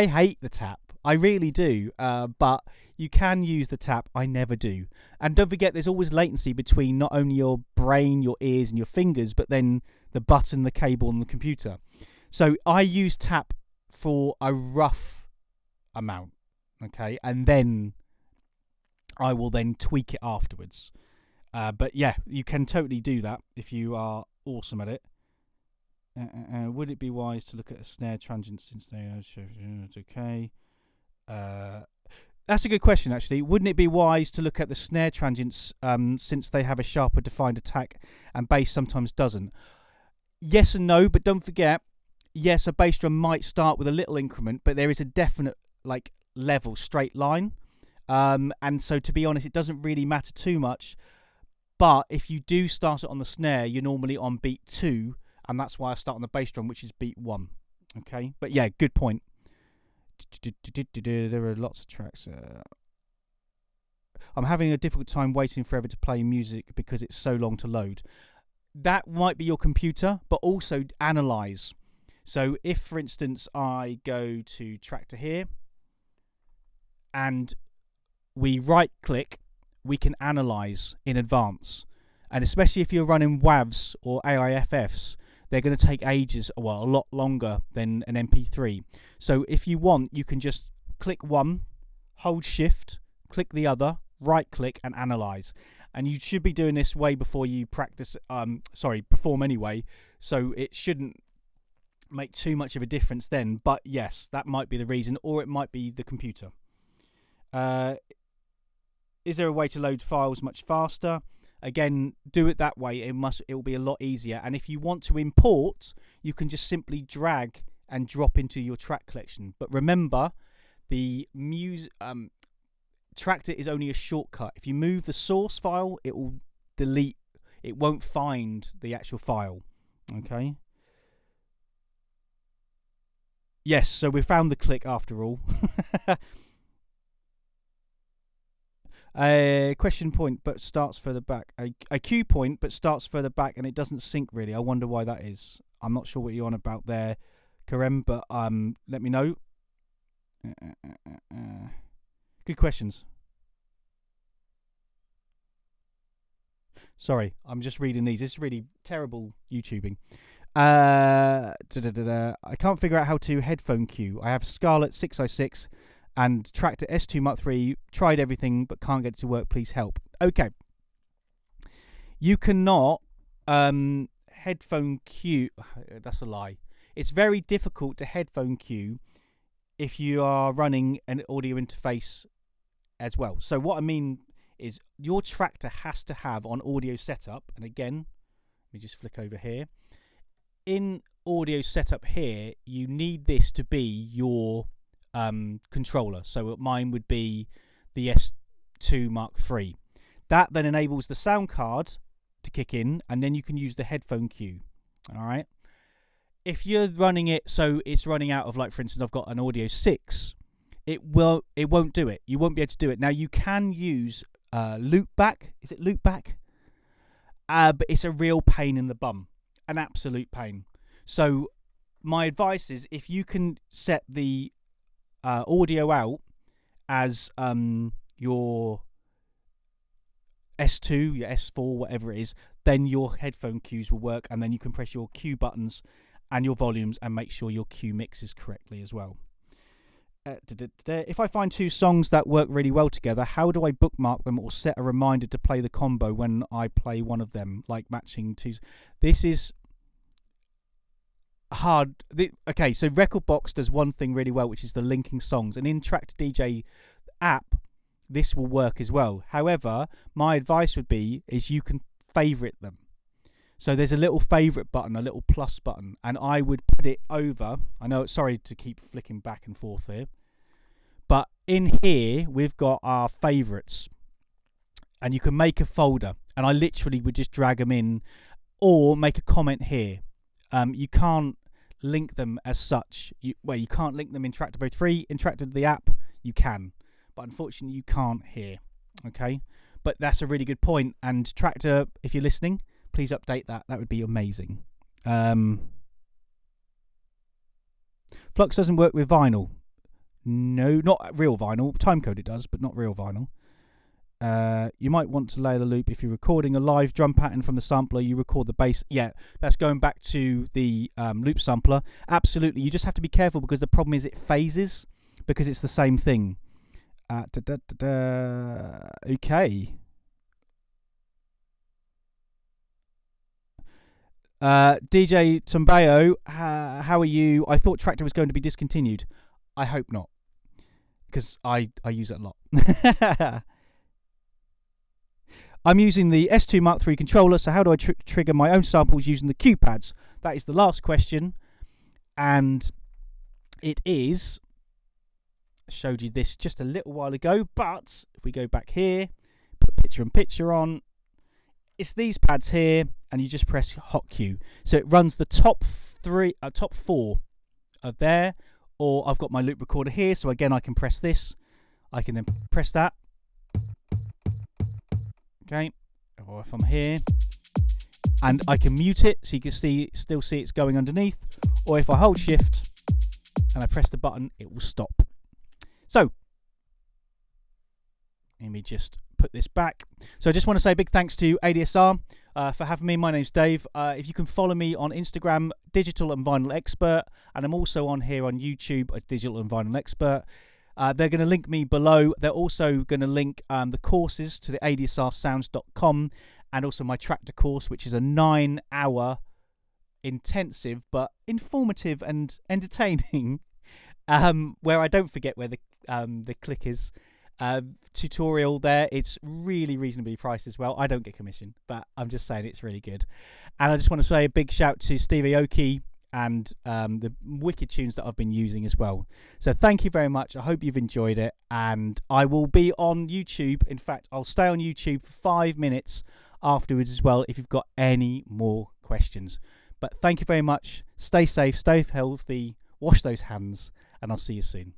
hate the tap. I really do. But you can use the tap. I never do. And don't forget, there's always latency between not only your brain, your ears, and your fingers, but then the button, the cable, and the computer. So I use tap for a rough amount, okay? And then I will then tweak it afterwards. But yeah, you can totally do that if you are awesome at it. Would it be wise to look at a snare transient since they are okay? That's a good question, actually. Wouldn't it be wise to look at the snare transients since they have a sharper defined attack and bass sometimes doesn't? Yes and no, but don't forget, yes, a bass drum might start with a little increment, but there is a definite like level, straight line. And so, to be honest, it doesn't really matter too much. But if you do start it on the snare, you're normally on beat 2, and that's why I start on the bass drum, which is beat 1. Okay, but yeah, good point. There are lots of tracks. I'm having a difficult time waiting forever to play music because it's so long to load. That might be your computer, but also analyze. So if, for instance, I go to Tractor here and we right click, we can analyze in advance. And especially if you're running WAVs or AIFFs, they're going to take ages, well, a lot longer than an MP3. So if you want, you can just click one, hold shift, click the other, right click and analyze. And you should be doing this way before you perform anyway. So it shouldn't make too much of a difference then. But yes, that might be the reason, or it might be the computer. Is there a way to load files much faster? Again, do it that way. It will be a lot easier. And if you want to import, you can just simply drag and drop into your track collection. But remember, the Tractor is only a shortcut. If you move the source file, it will delete. It won't find the actual file. Okay. Yes, so we found the click after all. A question point but starts further back. A cue point but starts further back and it doesn't sync really. I wonder why that is. I'm not sure what you're on about there, Karem, but let me know. Good questions. Sorry, I'm just reading these. This is really terrible YouTubing. I can't figure out how to headphone cue. I have Scarlett 6i6 and Tractor S2 Mark III. Tried everything but can't get it to work. Please help. Okay. You cannot headphone cue. That's a lie. It's very difficult to headphone cue if you are running an audio interface as well. So what I mean is your Tractor has to have on audio setup, and again, let me just flick over here. In audio setup here, you need this to be your controller. So mine would be the S2 Mark III. That then enables the sound card to kick in, and then you can use the headphone cue. All right. If you're running it so it's running out of, like, for instance, I've got an Audio 6, it won't do it. You won't be able to do it. Now you can use loopback. Is it loopback? But it's a real pain in the bum, an absolute pain. So my advice is, if you can set the audio out as your S2, your S4, whatever it is, then your headphone cues will work, and then you can press your cue buttons and your volumes and make sure your cue mixes correctly as well. If I find two songs that work really well together, how do I bookmark them or set a reminder to play the combo when I play one of them, like matching two? This is hard. Okay, so Rekordbox does one thing really well, which is the linking songs, and in Tractor DJ app this will work as well. However, my advice would be is you can favorite them. So there's a little favorite button, a little plus button, and I would put it over. I know, sorry to keep flicking back and forth here, but in here we've got our favorites, and you can make a folder, and I literally would just drag them in, or make a comment here. You can't link them as such. You can't link them in Tractor Pro 3. In Tractor the app, you can, but unfortunately you can't here. Okay, but that's a really good point. And Tractor, if you're listening, please update that. That would be amazing. Flux doesn't work with vinyl. No, not real vinyl. Timecode it does, but not real vinyl. You might want to layer the loop if you're recording a live drum pattern from the sampler. You record the bass. Yeah, that's going back to the loop sampler. Absolutely. You just have to be careful because the problem is it phases because it's the same thing. Okay. DJ Tumbeo, how are you? I thought Tractor was going to be discontinued. I hope not. because I use it a lot. I'm using the S2 Mark III controller, so how do I trigger my own samples using the cue pads? That is the last question, and it is, I showed you this just a little while ago, but if we go back here, put picture on, it's these pads here, and you just press hot cue. So it runs the top four of there, or I've got my loop recorder here, so again I can press this, I can then press that. Okay, or if I'm here, and I can mute it so you can still see it's going underneath, or if I hold shift and I press the button, it will stop. So let me just put this back. So I just want to say a big thanks to ADSR for having me. My name's Dave. If you can follow me on Instagram, Digital and Vinyl Expert, and I'm also on here on YouTube as Digital and Vinyl Expert. They're going to link me below. They're also going to link the courses to the adsrsounds.com, and also my tractor course, which is a 9-hour intensive but informative and entertaining, where I don't forget where the click is, tutorial there. It's really reasonably priced as well. I don't get commission, but I'm just saying it's really good. And I just want to say a big shout to Steve Aoki and the wicked tunes that I've been using as well. So thank you very much. I hope you've enjoyed it, and I will be on YouTube. In fact, I'll stay on YouTube for 5 minutes afterwards as well if you've got any more questions. But thank you very much. Stay safe, stay healthy, wash those hands, and I'll see you soon.